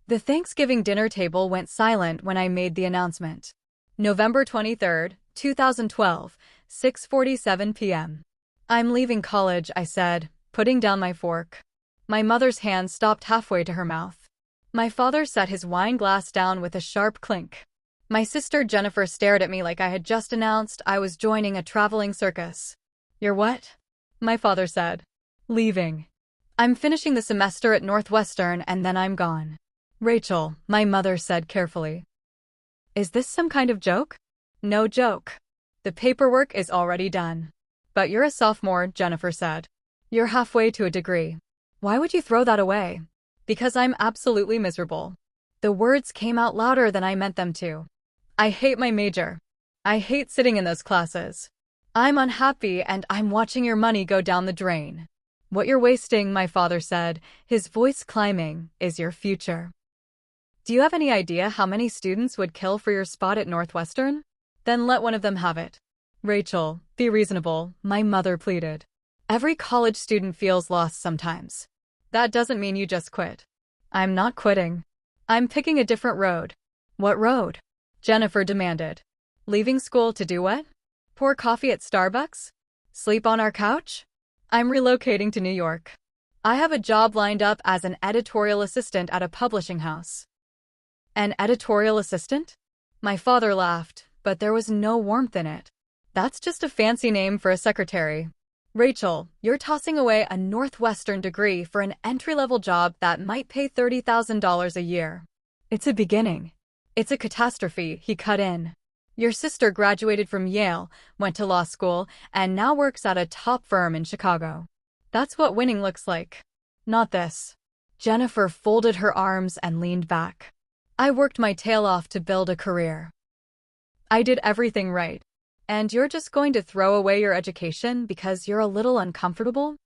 The Thanksgiving dinner table went silent when I made the announcement. November 23rd, 2012, 6:47 p.m. I'm leaving college, I said, putting down my fork. My mother's hand stopped halfway to her mouth. My father set his wine glass down with a sharp clink. My sister Jennifer stared at me like I had just announced I was joining a traveling circus. You're what? My father said. Leaving. I'm finishing the semester at Northwestern and then I'm gone. Rachel, my mother said carefully. Is this some kind of joke? No joke. The paperwork is already done. But you're a sophomore, Jennifer said. You're halfway to a degree. Why would you throw that away? Because I'm absolutely miserable. The words came out louder than I meant them to. I hate my major. I hate sitting in those classes. I'm unhappy and I'm watching your money go down the drain. What you're wasting, my father said, his voice climbing, is your future. Do you have any idea how many students would kill for your spot at Northwestern? Then let one of them have it. Rachel, be reasonable, my mother pleaded. Every college student feels lost sometimes. That doesn't mean you just quit. I'm not quitting. I'm picking a different road. What road? Jennifer demanded. Leaving school to do what? Pour coffee at Starbucks? Sleep on our couch? I'm relocating to New York. I have a job lined up as an editorial assistant at a publishing house. An editorial assistant? My father laughed, but there was no warmth in it. That's just a fancy name for a secretary. Rachel, you're tossing away a Northwestern degree for an entry-level job that might pay $30,000 a year. It's a beginning. It's a catastrophe, he cut in. Your sister graduated from Yale, went to law school, and now works at a top firm in Chicago. That's what winning looks like. Not this. Jennifer folded her arms and leaned back. I worked my tail off to build a career. I did everything right. And you're just going to throw away your education because you're a little uncomfortable?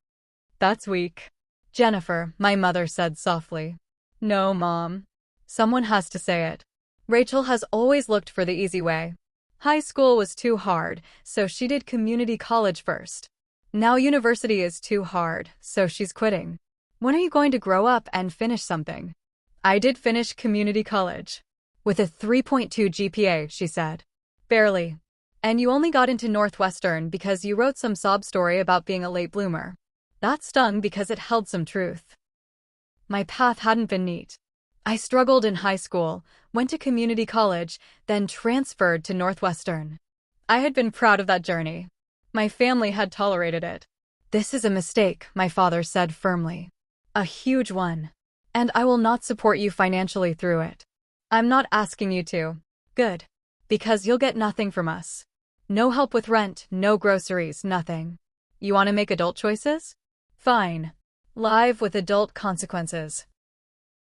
That's weak. Jennifer, my mother said softly. No, Mom. Someone has to say it. Rachel has always looked for the easy way. High school was too hard, so she did community college first. Now university is too hard, so she's quitting. When are you going to grow up and finish something? I did finish community college. With a 3.2 GPA, she said. Barely. And you only got into Northwestern because you wrote some sob story about being a late bloomer. That stung because it held some truth. My path hadn't been neat. I struggled in high school, went to community college, then transferred to Northwestern. I had been proud of that journey. My family had tolerated it. This is a mistake, my father said firmly. A huge one. And I will not support you financially through it. I'm not asking you to. Good. Because you'll get nothing from us. No help with rent, no groceries, nothing. You want to make adult choices? Fine. Live with adult consequences.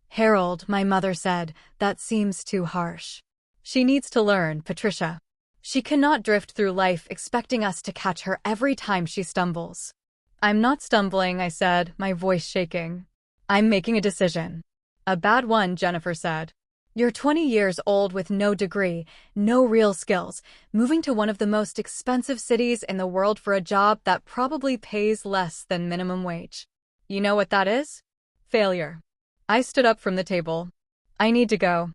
Harold, my mother said, that seems too harsh. She needs to learn, Patricia. She cannot drift through life expecting us to catch her every time she stumbles. I'm not stumbling, I said, my voice shaking. I'm making a decision. A bad one, Jennifer said. You're 20 years old with no degree, no real skills, moving to one of the most expensive cities in the world for a job that probably pays less than minimum wage. You know what that is? Failure. I stood up from the table. I need to go.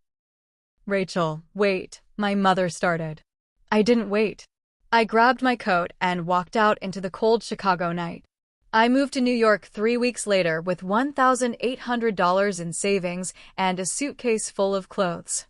Rachel, wait, my mother started. I didn't wait. I grabbed my coat and walked out into the cold Chicago night. I moved to New York 3 weeks later with $1,800 in savings and a suitcase full of clothes.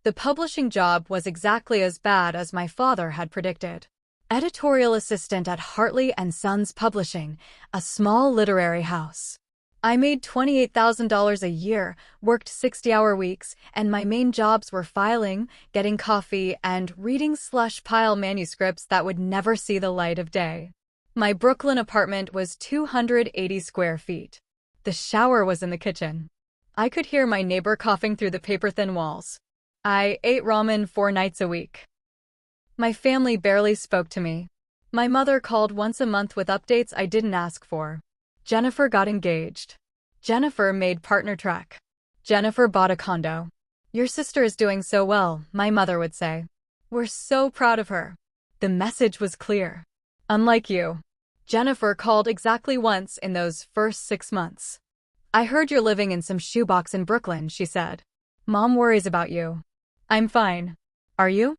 The publishing job was exactly as bad as my father had predicted. Editorial assistant at Hartley & Sons Publishing, a small literary house. I made $28,000 a year, worked 60-hour weeks, and my main jobs were filing, getting coffee, and reading slush pile manuscripts that would never see the light of day. My Brooklyn apartment was 280 square feet. The shower was in the kitchen. I could hear my neighbor coughing through the paper-thin walls. I ate ramen 4 nights a week. My family barely spoke to me. My mother called once a month with updates I didn't ask for. Jennifer got engaged. Jennifer made partner track. Jennifer bought a condo. Your sister is doing so well, my mother would say. We're so proud of her. The message was clear. Unlike you. Jennifer called exactly once in those first 6 months. I heard you're living in some shoebox in Brooklyn, she said. Mom worries about you. I'm fine. Are you?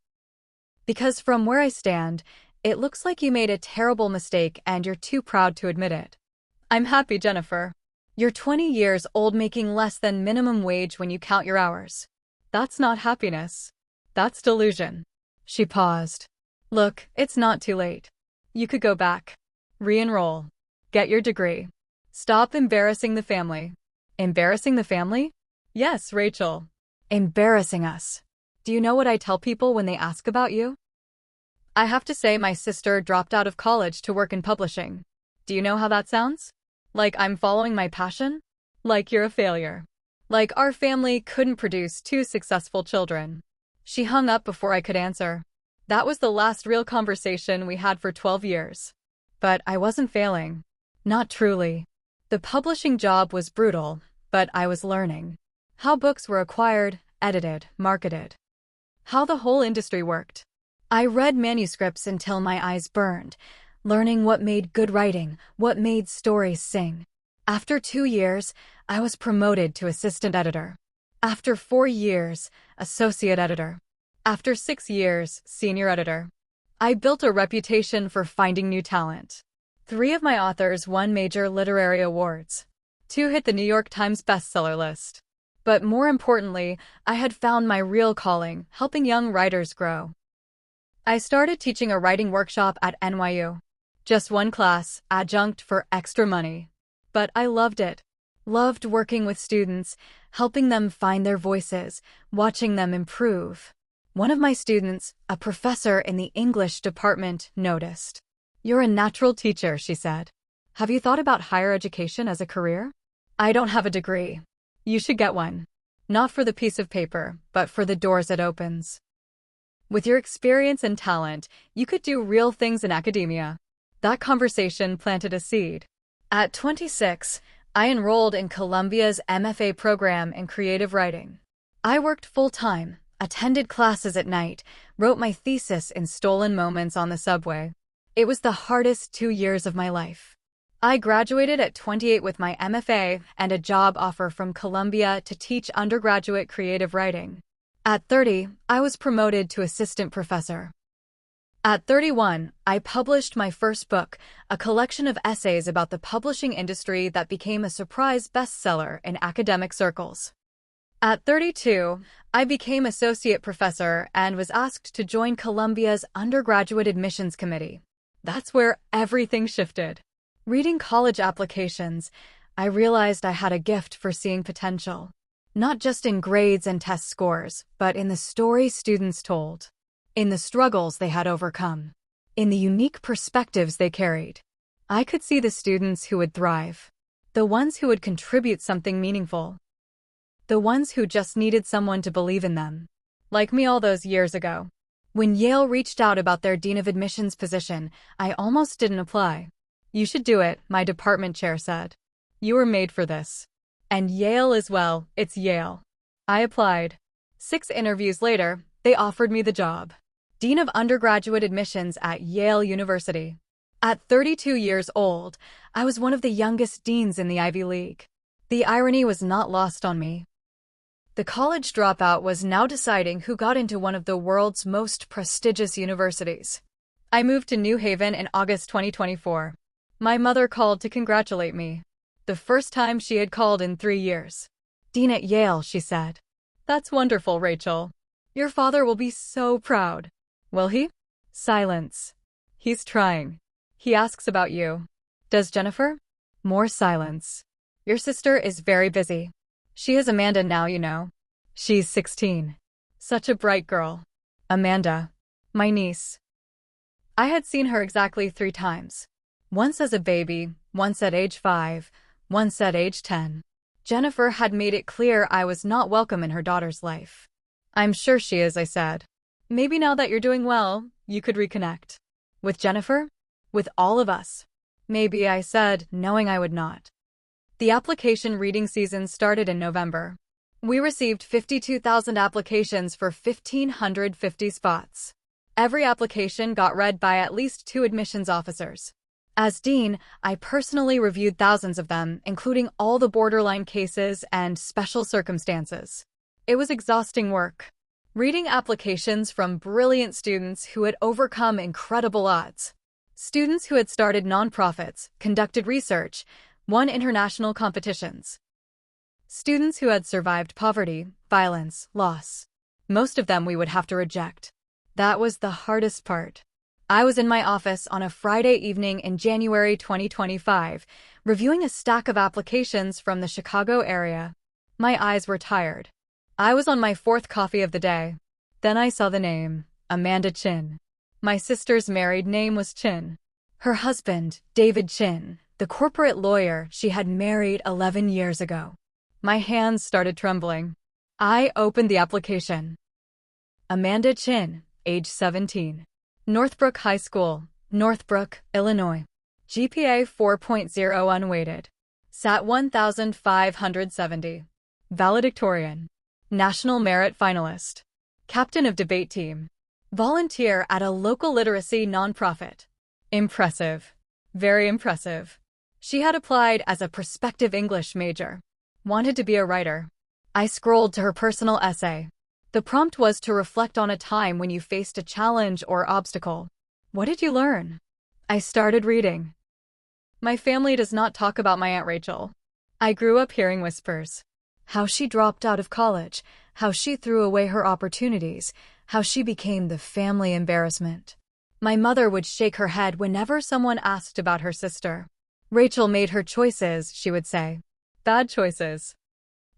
Because from where I stand, it looks like you made a terrible mistake and you're too proud to admit it. I'm happy, Jennifer. You're 20 years old making less than minimum wage when you count your hours. That's not happiness. That's delusion. She paused. Look, it's not too late. You could go back. Re-enroll. Get your degree. Stop embarrassing the family. Embarrassing the family? Yes, Rachel. Embarrassing us. Do you know what I tell people when they ask about you? I have to say my sister dropped out of college to work in publishing. Do you know how that sounds? Like I'm following my passion? Like you're a failure. Like our family couldn't produce two successful children. She hung up before I could answer. That was the last real conversation we had for 12 years. But I wasn't failing. Not truly. The publishing job was brutal, but I was learning. How books were acquired, edited, marketed. How the whole industry worked. I read manuscripts until my eyes burned, learning what made good writing, what made stories sing. After 2 years, I was promoted to assistant editor. After 4 years, associate editor. After 6 years, senior editor. I built a reputation for finding new talent. 3 of my authors won major literary awards. 2 hit the New York Times bestseller list. But more importantly, I had found my real calling, helping young writers grow. I started teaching a writing workshop at NYU. Just one class, adjunct for extra money. But I loved it. Loved working with students, helping them find their voices, watching them improve. One of my students, a professor in the English department, noticed. You're a natural teacher, she said. Have you thought about higher education as a career? I don't have a degree. You should get one. Not for the piece of paper, but for the doors it opens. With your experience and talent, you could do real things in academia. That conversation planted a seed. At 26, I enrolled in Columbia's MFA program in creative writing. I worked full-time, attended classes at night, wrote my thesis in stolen moments on the subway. It was the hardest 2 years of my life. I graduated at 28 with my MFA and a job offer from Columbia to teach undergraduate creative writing. At 30, I was promoted to assistant professor. At 31, I published my first book, a collection of essays about the publishing industry that became a surprise bestseller in academic circles. At 32, I became associate professor and was asked to join Columbia's undergraduate admissions committee. That's where everything shifted. Reading college applications, I realized I had a gift for seeing potential. Not just in grades and test scores, but in the stories students told. In the struggles they had overcome. In the unique perspectives they carried. I could see the students who would thrive. The ones who would contribute something meaningful. The ones who just needed someone to believe in them. Like me all those years ago. When Yale reached out about their Dean of Admissions position, I almost didn't apply. You should do it, my department chair said. You were made for this. And Yale as well, it's Yale. I applied. 6 interviews later, they offered me the job. Dean of Undergraduate Admissions at Yale University. At 32 years old, I was one of the youngest deans in the Ivy League. The irony was not lost on me. The college dropout was now deciding who got into one of the world's most prestigious universities. I moved to New Haven in August 2024. My mother called to congratulate me. The first time she had called in 3 years. Dean at Yale, she said. That's wonderful, Rachel. Your father will be so proud. Will he? Silence. He's trying. He asks about you. Does Jennifer? More silence. Your sister is very busy. She is Amanda now, you know. She's 16. Such a bright girl. Amanda. My niece. I had seen her exactly 3 times. Once as a baby, once at age 5, once at age 10. Jennifer had made it clear I was not welcome in her daughter's life. I'm sure she is, I said. Maybe now that you're doing well, you could reconnect. With Jennifer? With all of us. Maybe, I said, knowing I would not. The application reading season started in November. We received 52,000 applications for 1,550 spots. Every application got read by at least 2 admissions officers. As dean, I personally reviewed thousands of them, including all the borderline cases and special circumstances. It was exhausting work. Reading applications from brilliant students who had overcome incredible odds. Students who had started nonprofits, conducted research, won international competitions. Students who had survived poverty, violence, loss. Most of them we would have to reject. That was the hardest part. I was in my office on a Friday evening in January 2025, reviewing a stack of applications from the Chicago area. My eyes were tired. I was on my fourth coffee of the day. Then I saw the name, Amanda Chin. My sister's married name was Chin. Her husband, David Chin, the corporate lawyer she had married 11 years ago. My hands started trembling. I opened the application. Amanda Chin, age 17. Northbrook High School, Northbrook, Illinois. GPA 4.0 unweighted. SAT 1,570. Valedictorian. National Merit Finalist. Captain of Debate Team. Volunteer at a local literacy nonprofit. Impressive. Very impressive. She had applied as a prospective English major. Wanted to be a writer. I scrolled to her personal essay. The prompt was to reflect on a time when you faced a challenge or obstacle. What did you learn? I started reading. My family does not talk about my Aunt Rachel. I grew up hearing whispers. How she dropped out of college, how she threw away her opportunities, how she became the family embarrassment. My mother would shake her head whenever someone asked about her sister. Rachel made her choices, she would say. Bad choices.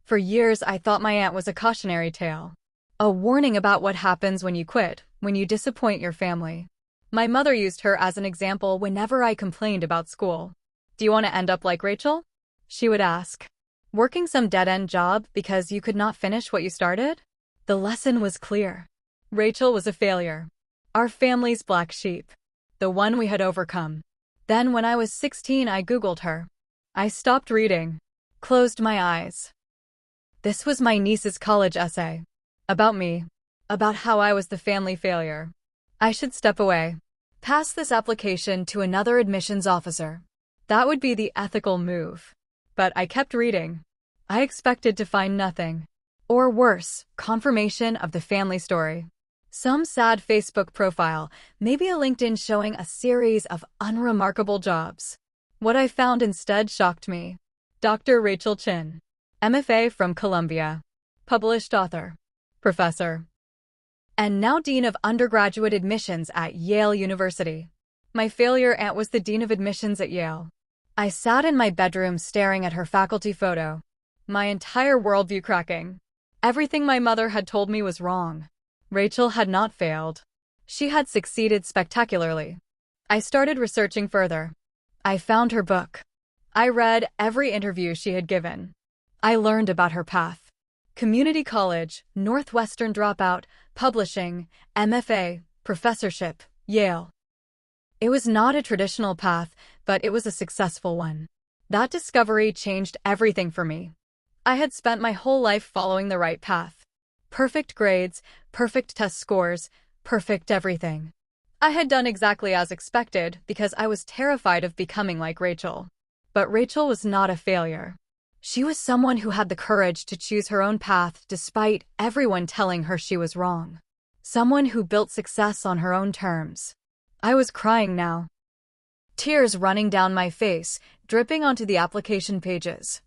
For years, I thought my aunt was a cautionary tale. A warning about what happens when you quit, when you disappoint your family. My mother used her as an example whenever I complained about school. Do you want to end up like Rachel? She would ask. Working some dead-end job because you could not finish what you started? The lesson was clear. Rachel was a failure. Our family's black sheep. The one we had overcome. Then when I was 16, I Googled her. I stopped reading. Closed my eyes. This was my niece's college essay. About me. About how I was the family failure. I should step away. Pass this application to another admissions officer. That would be the ethical move. But I kept reading. I expected to find nothing. Or worse, confirmation of the family story. Some sad Facebook profile, maybe a LinkedIn showing a series of unremarkable jobs. What I found instead shocked me. Dr. Rachel Chin. MFA from Columbia. Published author. Professor. And now Dean of Undergraduate Admissions at Yale University. My failure aunt was the Dean of Admissions at Yale. I sat in my bedroom staring at her faculty photo. My entire worldview cracking. Everything my mother had told me was wrong. Rachel had not failed. She had succeeded spectacularly. I started researching further. I found her book. I read every interview she had given. I learned about her path. Community college, Northwestern dropout, publishing, MFA, professorship, Yale. It was not a traditional path, but it was a successful one. That discovery changed everything for me. I had spent my whole life following the right path. Perfect grades, perfect test scores, perfect everything. I had done exactly as expected because I was terrified of becoming like Rachel. But Rachel was not a failure. She was someone who had the courage to choose her own path despite everyone telling her she was wrong. Someone who built success on her own terms. I was crying now. Tears running down my face, dripping onto the application pages.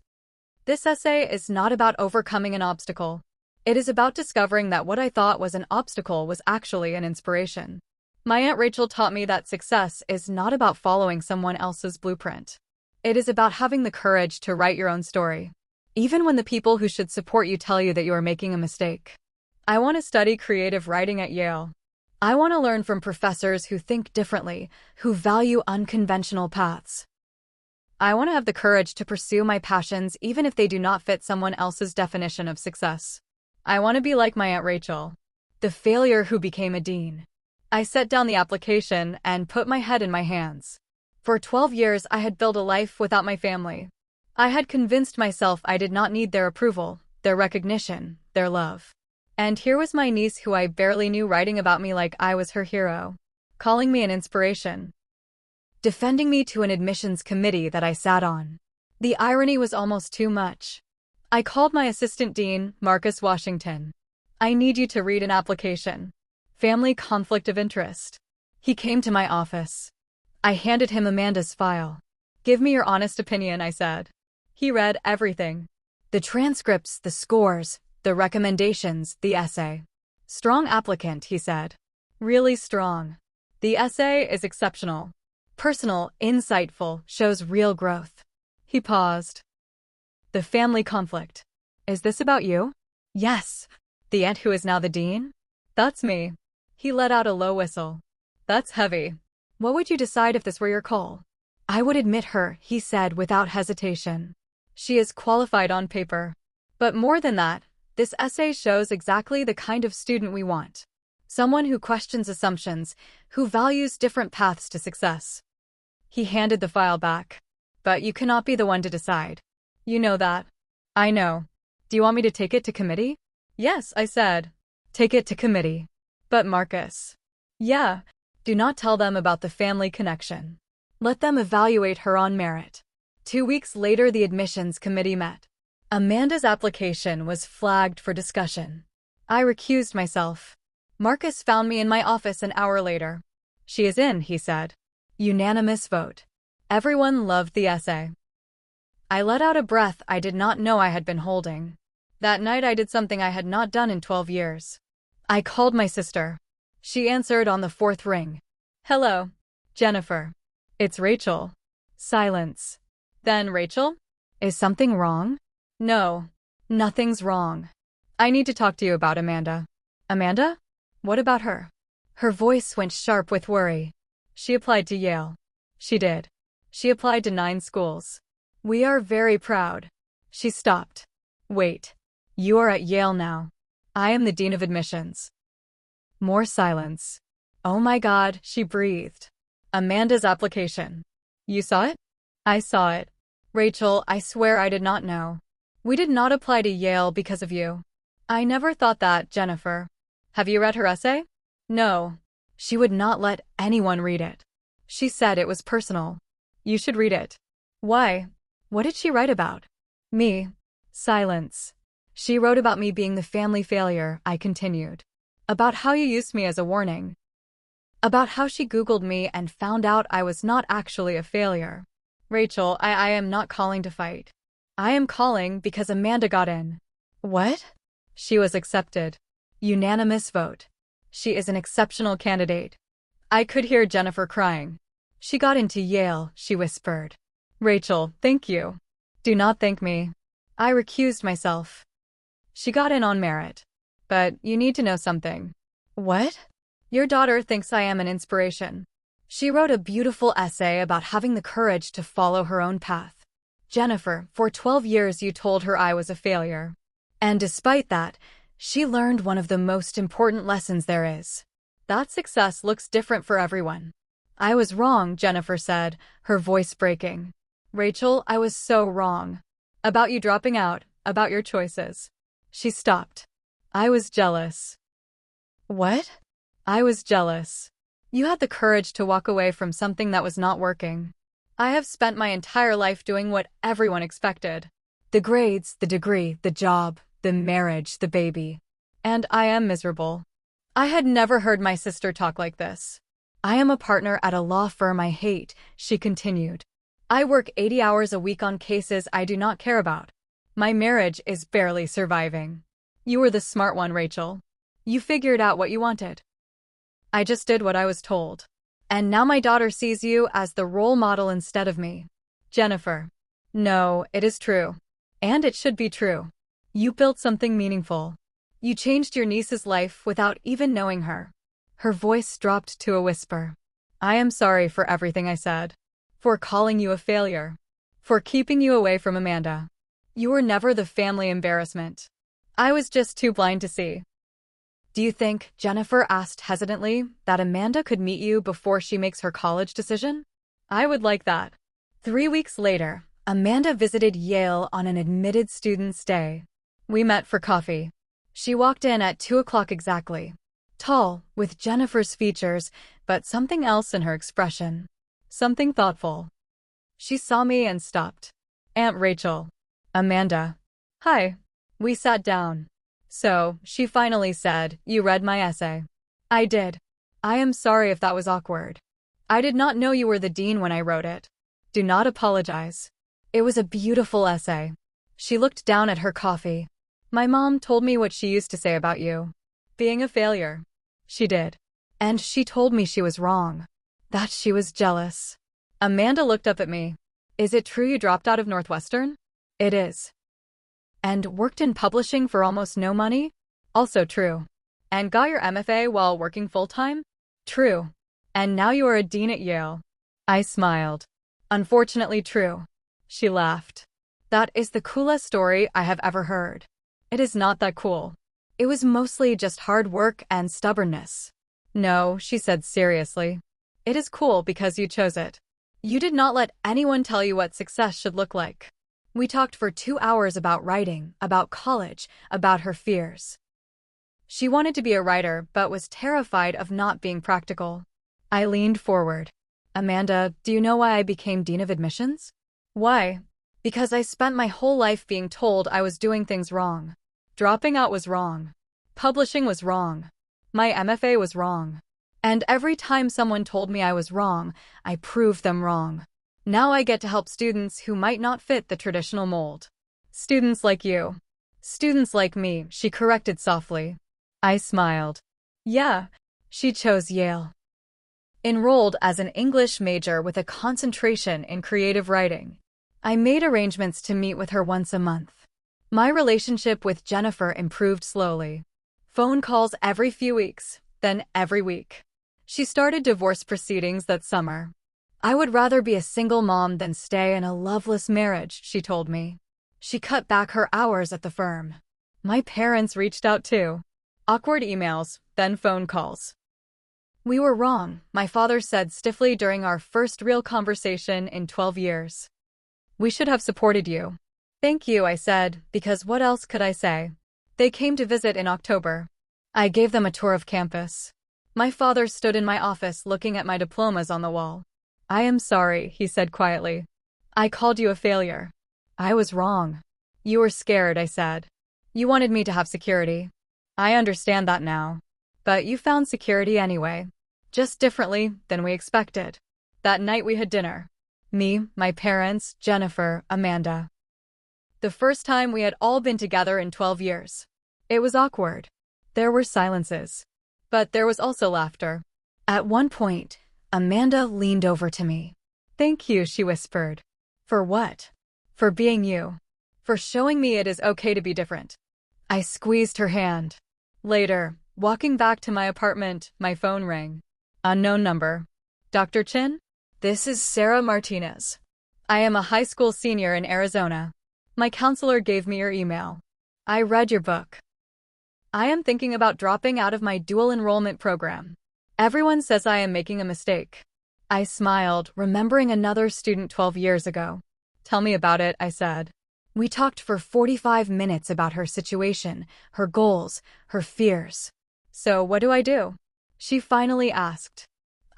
This essay is not about overcoming an obstacle. It is about discovering that what I thought was an obstacle was actually an inspiration. My Aunt Rachel taught me that success is not about following someone else's blueprint. It is about having the courage to write your own story, even when the people who should support you tell you that you are making a mistake. I want to study creative writing at Yale. I want to learn from professors who think differently, who value unconventional paths. I want to have the courage to pursue my passions even if they do not fit someone else's definition of success. I want to be like my Aunt Rachel, the failure who became a dean. I set down the application and put my head in my hands. For 12 years, I had built a life without my family. I had convinced myself I did not need their approval, their recognition, their love. And here was my niece who I barely knew writing about me like I was her hero, calling me an inspiration. defending me to an admissions committee that I sat on. The irony was almost too much. I called my assistant dean, Marcus Washington. I need you to read an application. Family conflict of interest. He came to my office. I handed him Amanda's file. Give me your honest opinion, I said. He read everything. The transcripts, the scores, the recommendations, the essay. Strong applicant, he said. Really strong. The essay is exceptional. Personal, insightful, shows real growth. He paused. The family conflict. Is this about you? Yes. The aunt who is now the dean? That's me. He let out a low whistle. That's heavy. What would you decide if this were your call? I would admit her, he said without hesitation. She is qualified on paper. But more than that, this essay shows exactly the kind of student we want. Someone who questions assumptions, who values different paths to success. He handed the file back. But you cannot be the one to decide. You know that. I know. Do you want me to take it to committee? Yes, I said. Take it to committee. But Marcus. Yeah. Do not tell them about the family connection. Let them evaluate her on merit. 2 weeks later, the admissions committee met. Amanda's application was flagged for discussion. I recused myself. Marcus found me in my office an hour later. She is in, he said. Unanimous vote. Everyone loved the essay. I let out a breath I did not know I had been holding. That night I did something I had not done in 12 years. I called my sister. She answered on the 4th ring. Hello, Jennifer. It's Rachel. Silence. Then Rachel? Is something wrong? No, nothing's wrong. I need to talk to you about Amanda. Amanda? What about her? Her voice went sharp with worry. She applied to Yale. She did. She applied to 9 schools. We are very proud. She stopped. Wait. You are at Yale now. I am the dean of admissions. More silence. Oh my God, she breathed. Amanda's application. You saw it? I saw it. Rachel, I swear I did not know. We did not apply to Yale because of you. I never thought that, Jennifer. Have you read her essay? No. She would not let anyone read it. She said it was personal. You should read it. Why? What did she write about? Me. Silence. She wrote about me being the family failure, I continued. About how you used me as a warning. About how she Googled me and found out I was not actually a failure. Rachel, I am not calling to fight. I am calling because Amanda got in. What? She was accepted. Unanimous vote. She is an exceptional candidate. I could hear Jennifer crying. She got into Yale, she whispered. Rachel, thank you. Do not thank me. I recused myself. She got in on merit. But you need to know something. What? Your daughter thinks I am an inspiration. She wrote a beautiful essay about having the courage to follow her own path. Jennifer, for 12 years you told her I was a failure. And despite that, she learned one of the most important lessons there is. That success looks different for everyone. I was wrong, Jennifer said, her voice breaking. Rachel, I was so wrong. About you dropping out, about your choices. She stopped. I was jealous. What? I was jealous. You had the courage to walk away from something that was not working. I have spent my entire life doing what everyone expected. The grades, the degree, the job, the marriage, the baby. And I am miserable. I had never heard my sister talk like this. I am a partner at a law firm I hate, she continued. I work 80 hours a week on cases I do not care about. My marriage is barely surviving. You were the smart one, Rachel. You figured out what you wanted. I just did what I was told. And now my daughter sees you as the role model instead of me. Jennifer. No, it is true. And it should be true. You built something meaningful. You changed your niece's life without even knowing her. Her voice dropped to a whisper. I am sorry for everything I said. For calling you a failure. For keeping you away from Amanda. You were never the family embarrassment. I was just too blind to see. Do you think, Jennifer asked hesitantly, that Amanda could meet you before she makes her college decision? I would like that. 3 weeks later, Amanda visited Yale on an admitted student's day. We met for coffee. She walked in at 2 o'clock exactly. Tall, with Jennifer's features, but something else in her expression. Something thoughtful. She saw me and stopped. Aunt Rachel. Amanda. Hi. We sat down. So, she finally said, you read my essay. I did. I am sorry if that was awkward. I did not know you were the dean when I wrote it. Do not apologize. It was a beautiful essay. She looked down at her coffee. My mom told me what she used to say about you. Being a failure. She did. And she told me she was wrong. That she was jealous. Amanda looked up at me. Is it true you dropped out of Northwestern? It is. And worked in publishing for almost no money? Also true. And got your MFA while working full-time? True. And now you are a dean at Yale. I smiled. Unfortunately true. She laughed. That is the coolest story I have ever heard. It is not that cool. It was mostly just hard work and stubbornness. No, she said seriously. It is cool because you chose it. You did not let anyone tell you what success should look like. We talked for 2 hours about writing, about college, about her fears. She wanted to be a writer, but was terrified of not being practical. I leaned forward. Amanda, do you know why I became Dean of Admissions? Why? Because I spent my whole life being told I was doing things wrong. Dropping out was wrong. Publishing was wrong. My MFA was wrong. And every time someone told me I was wrong, I proved them wrong. Now I get to help students who might not fit the traditional mold. Students like you. Students like me, she corrected softly. I smiled. Yeah, she chose Yale. Enrolled as an English major with a concentration in creative writing. I made arrangements to meet with her once a month. My relationship with Jennifer improved slowly. Phone calls every few weeks, then every week. She started divorce proceedings that summer. I would rather be a single mom than stay in a loveless marriage, she told me. She cut back her hours at the firm. My parents reached out too. Awkward emails, then phone calls. We were wrong, my father said stiffly during our first real conversation in 12 years. We should have supported you. Thank you, I said, because what else could I say? They came to visit in October. I gave them a tour of campus. My father stood in my office looking at my diplomas on the wall. I am sorry, he said quietly. I called you a failure. I was wrong. You were scared, I said. You wanted me to have security. I understand that now. But you found security anyway. Just differently than we expected. That night we had dinner. Me, my parents, Jennifer, Amanda. The first time we had all been together in 12 years. It was awkward. There were silences. But there was also laughter. At one point, Amanda leaned over to me. Thank you, she whispered. For what? For being you. For showing me it is okay to be different. I squeezed her hand. Later, walking back to my apartment, my phone rang. Unknown number. Dr. Chin? This is Sarah Martinez. I am a high school senior in Arizona. My counselor gave me your email. I read your book. I am thinking about dropping out of my dual enrollment program. Everyone says I am making a mistake. I smiled, remembering another student 12 years ago. Tell me about it, I said. We talked for 45 minutes about her situation, her goals, her fears. So what do I do? She finally asked.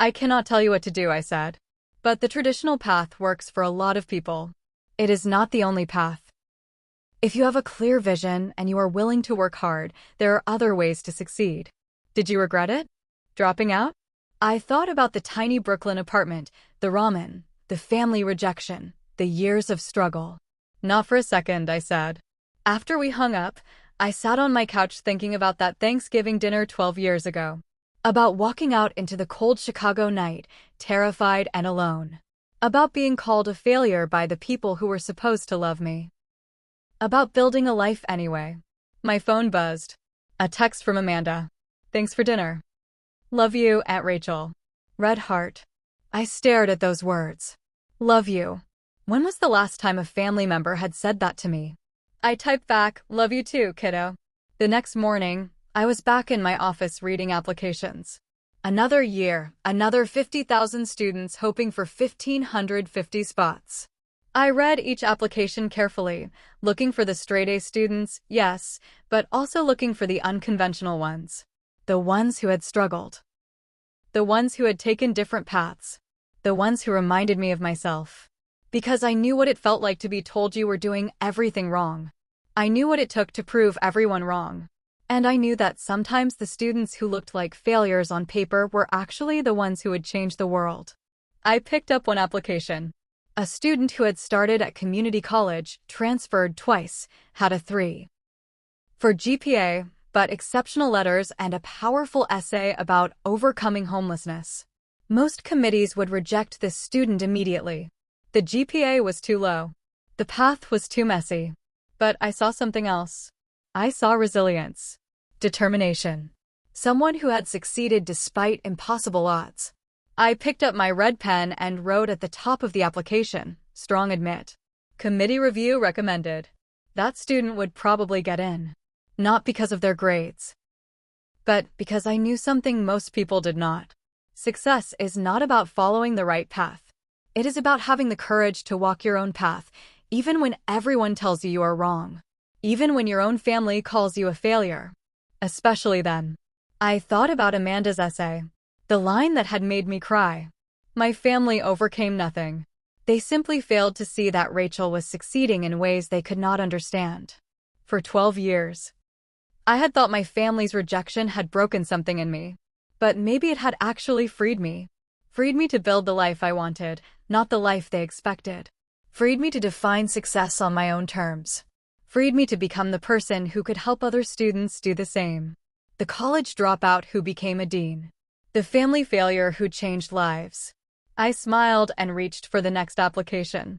I cannot tell you what to do, I said. But the traditional path works for a lot of people. It is not the only path. If you have a clear vision and you are willing to work hard, there are other ways to succeed. Did you regret it? Dropping out? I thought about the tiny Brooklyn apartment, the ramen, the family rejection, the years of struggle. Not for a second, I said. After we hung up, I sat on my couch thinking about that Thanksgiving dinner 12 years ago. About walking out into the cold Chicago night, terrified and alone. About being called a failure by the people who were supposed to love me. About building a life anyway. My phone buzzed. A text from Amanda. Thanks for dinner. Love you, Aunt Rachel. Red heart. I stared at those words. Love you. When was the last time a family member had said that to me? I typed back, love you too, kiddo. The next morning, I was back in my office reading applications. Another year, another 50,000 students hoping for 1,550 spots. I read each application carefully, looking for the straight-A students, yes, but also looking for the unconventional ones. The ones who had struggled. The ones who had taken different paths. The ones who reminded me of myself. Because I knew what it felt like to be told you were doing everything wrong. I knew what it took to prove everyone wrong. And I knew that sometimes the students who looked like failures on paper were actually the ones who would change the world. I picked up one application. A student who had started at community college, transferred twice, had a 3 for GPA, but exceptional letters and a powerful essay about overcoming homelessness. Most committees would reject this student immediately. The GPA was too low. The path was too messy. But I saw something else. I saw resilience. Determination. Someone who had succeeded despite impossible odds. I picked up my red pen and wrote at the top of the application, strong admit. Committee review recommended. That student would probably get in. Not because of their grades, but because I knew something most people did not. Success is not about following the right path. It is about having the courage to walk your own path, even when everyone tells you you are wrong. Even when your own family calls you a failure. Especially then. I thought about Amanda's essay. The line that had made me cry. My family overcame nothing. They simply failed to see that Rachel was succeeding in ways they could not understand. For 12 years. I had thought my family's rejection had broken something in me. But maybe it had actually freed me. Freed me to build the life I wanted, not the life they expected. Freed me to define success on my own terms. Freed me to become the person who could help other students do the same. The college dropout who became a dean. The family failure who changed lives. I smiled and reached for the next application.